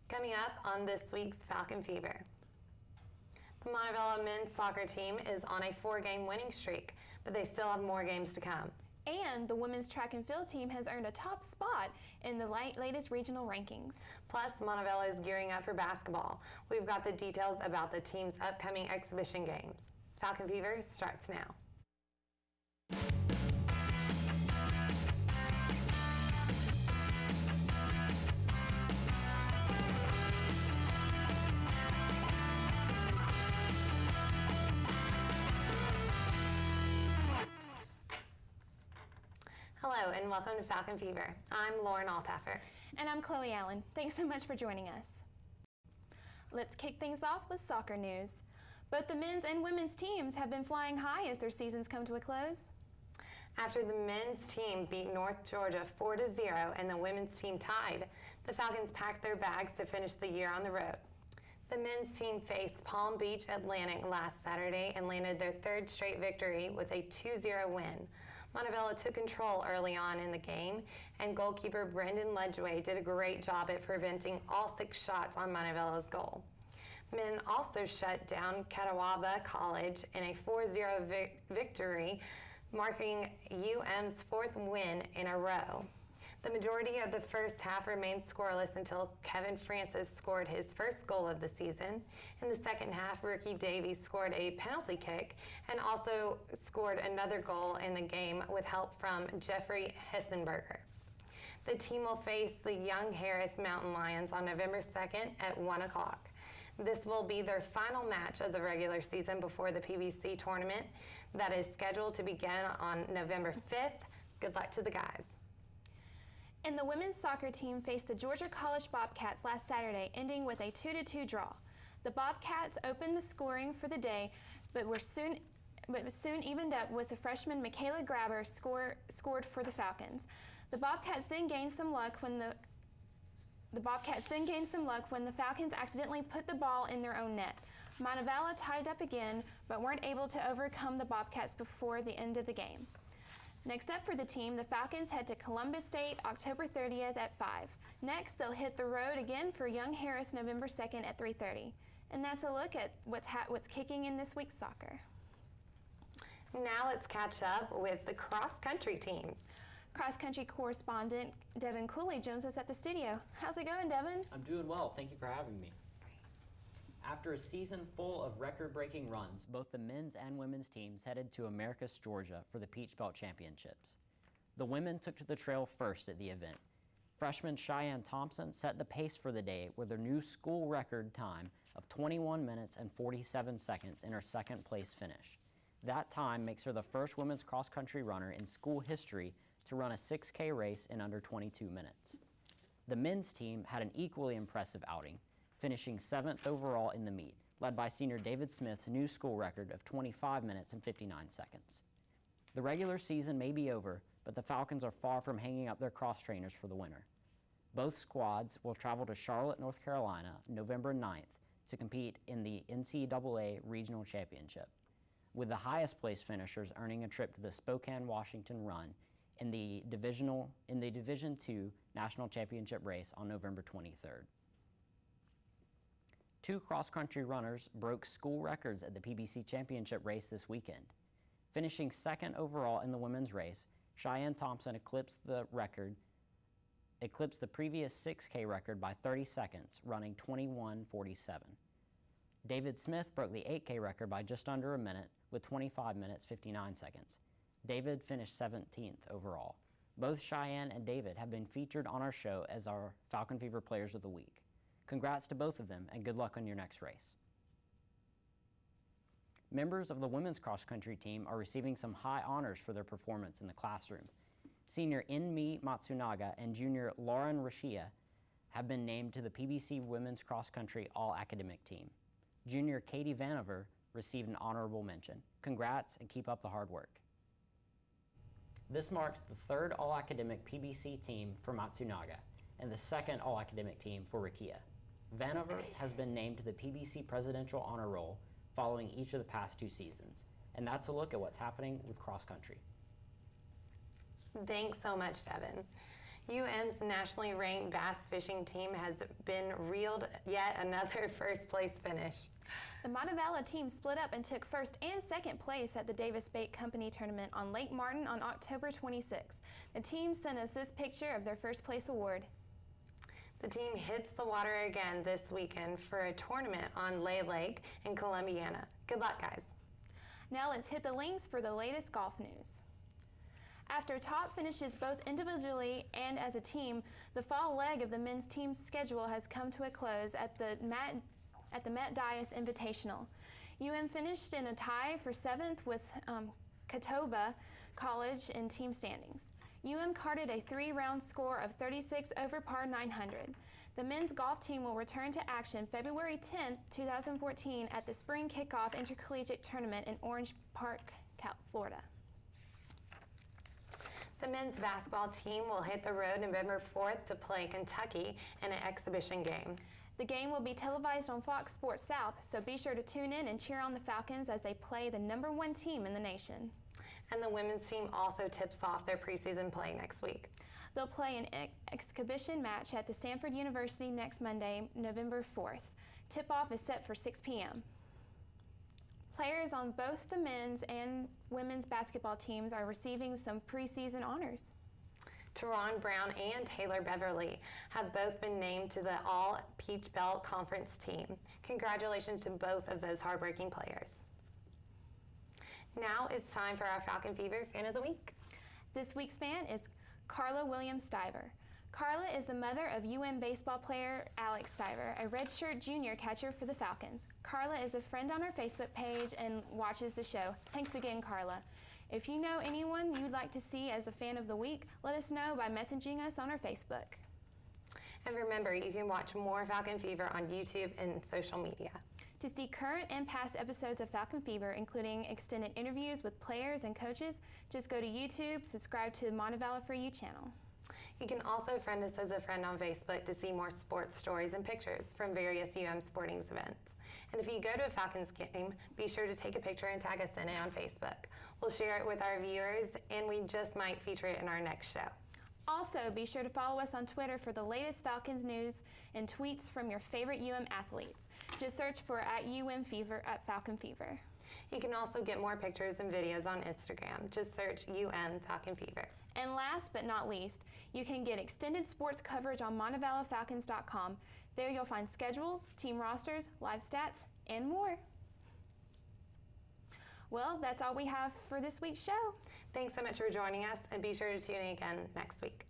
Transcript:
Coming up on this week's Falcon Fever. The Montebello men's soccer team is on a 4-game winning streak, but they still have more games to come. And the women's track and field team has earned a top spot in the latest regional rankings. Plus, Montebello is gearing up for basketball. We've got the details about the team's upcoming exhibition games. Falcon Fever starts now. Hello and welcome to Falcon Fever. I'm Lauren Altaffer. And I'm Chloe Allen. Thanks so much for joining us. Let's kick things off with soccer news. Both the men's and women's teams have been flying high as their seasons come to a close. After the men's team beat North Georgia 4-0 and the women's team tied, the Falcons packed their bags to finish the year on the road. The men's team faced Palm Beach Atlantic last Saturday and landed their third straight victory with a 2-0 win. Montebello took control early on in the game, and goalkeeper Brendan Ledgway did a great job at preventing all 6 shots on Montebello's goal. Men also shut down Catawba College in a 4-0 victory, marking UM's 4th win in a row. The majority of the first half remained scoreless until Kevin Francis scored his first goal of the season. In the second half, Ricky Davies scored a penalty kick and also scored another goal in the game with help from Jeffrey Hessenberger. The team will face the Young Harris Mountain Lions on November 2nd at 1 o'clock. This will be their final match of the regular season before the PBC tournament that is scheduled to begin on November 5th. Good luck to the guys. And the women's soccer team faced the Georgia College Bobcats last Saturday, ending with a 2-2 draw. The Bobcats opened the scoring for the day, but was soon evened up with the freshman Michaela Grabber scored for the Falcons. The Bobcats then gained some luck when the Falcons accidentally put the ball in their own net. Montebello tied up again, but weren't able to overcome the Bobcats before the end of the game. Next up for the team, the Falcons head to Columbus State October 30th at 5. Next, they'll hit the road again for Young Harris November 2nd at 3:30. And that's a look at what's kicking in this week's soccer. Now let's catch up with the cross-country teams. Cross-country correspondent Devin Cooley joins us at the studio. How's it going, Devin? I'm doing well. Thank you for having me. After a season full of record-breaking runs, both the men's and women's teams headed to Americus, Georgia for the Peach Belt Championships. The women took to the trail first at the event. Freshman Cheyenne Thompson set the pace for the day with her new school record time of 21 minutes and 47 seconds in her second-place finish. That time makes her the first women's cross-country runner in school history to run a 6K race in under 22 minutes. The men's team had an equally impressive outing, finishing 7th overall in the meet, led by senior David Smith's new school record of 25 minutes and 59 seconds. The regular season may be over, but the Falcons are far from hanging up their cross trainers for the winter. Both squads will travel to Charlotte, North Carolina, November 9th to compete in the NCAA Regional Championship, with the highest place finishers earning a trip to the Spokane, Washington run in the Division II National Championship race on November 23rd. 2 cross-country runners broke school records at the PBC Championship race this weekend. Finishing 2nd overall in the women's race, Cheyenne Thompson eclipsed the previous 6K record by 30 seconds, running 21:47. David Smith broke the 8K record by just under a minute with 25 minutes 59 seconds. David finished 17th overall. Both Cheyenne and David have been featured on our show as our Falcon Fever Players of the Week. Congrats to both of them, and good luck on your next race. Members of the women's cross-country team are receiving some high honors for their performance in the classroom. Senior Inmi Matsunaga and junior Lauren Rashia have been named to the PBC Women's Cross-Country All-Academic Team. Junior Katie Vanover received an honorable mention. Congrats, and keep up the hard work. This marks the 3rd All-Academic PBC team for Matsunaga and the 2nd All-Academic team for Rikia. Vanover has been named to the PBC Presidential Honor Roll following each of the past 2 seasons. And that's a look at what's happening with cross country. Thanks so much, Devin. UM's nationally ranked bass fishing team has been reeled yet another first place finish. The Montevallo team split up and took first and second place at the Davis Bait Company tournament on Lake Martin on October 26th. The team sent us this picture of their first place award. The team hits the water again this weekend for a tournament on Lay Lake in Columbiana. Good luck, guys. Now let's hit the links for the latest golf news. After top finishes both individually and as a team, the fall leg of the men's team's schedule has come to a close at the Matt Dias Invitational. UM finished in a tie for 7th with Catawba College in team standings. UM carded a 3-round score of 36 over par 900. The men's golf team will return to action February 10, 2014 at the Spring Kickoff Intercollegiate Tournament in Orange Park, Florida. The men's basketball team will hit the road November 4th to play Kentucky in an exhibition game. The game will be televised on Fox Sports South, so be sure to tune in and cheer on the Falcons as they play the #1 team in the nation. And the women's team also tips off their preseason play next week. They'll play an exhibition match at the Stanford University next Monday, November 4th. Tip-off is set for 6 p.m. Players on both the men's and women's basketball teams are receiving some preseason honors. Teron Brown and Taylor Beverly have both been named to the All-Peach Belt Conference team. Congratulations to both of those hardworking players. Now it's time for our Falcon Fever Fan of the Week. This week's fan is Carla Williams-Stiver. Carla is the mother of UM baseball player Alex Stiver, a redshirt junior catcher for the Falcons. Carla is a friend on our Facebook page and watches the show. Thanks again, Carla. If you know anyone you'd like to see as a fan of the week, let us know by messaging us on our Facebook. And remember, you can watch more Falcon Fever on YouTube and social media. To see current and past episodes of Falcon Fever, including extended interviews with players and coaches, just go to YouTube, subscribe to the Montevallo For You channel. You can also friend us as a friend on Facebook to see more sports stories and pictures from various UM sporting events. And if you go to a Falcons game, be sure to take a picture and tag us in it on Facebook. We'll share it with our viewers, and we just might feature it in our next show. Also, be sure to follow us on Twitter for the latest Falcons news and tweets from your favorite UM athletes. Just search for @Falcon Fever. You can also get more pictures and videos on Instagram. Just search Falcon Fever. And last but not least, you can get extended sports coverage on MontevallоFalcons.com. There you'll find schedules, team rosters, live stats, and more. Well, that's all we have for this week's show. Thanks so much for joining us, and be sure to tune in again next week.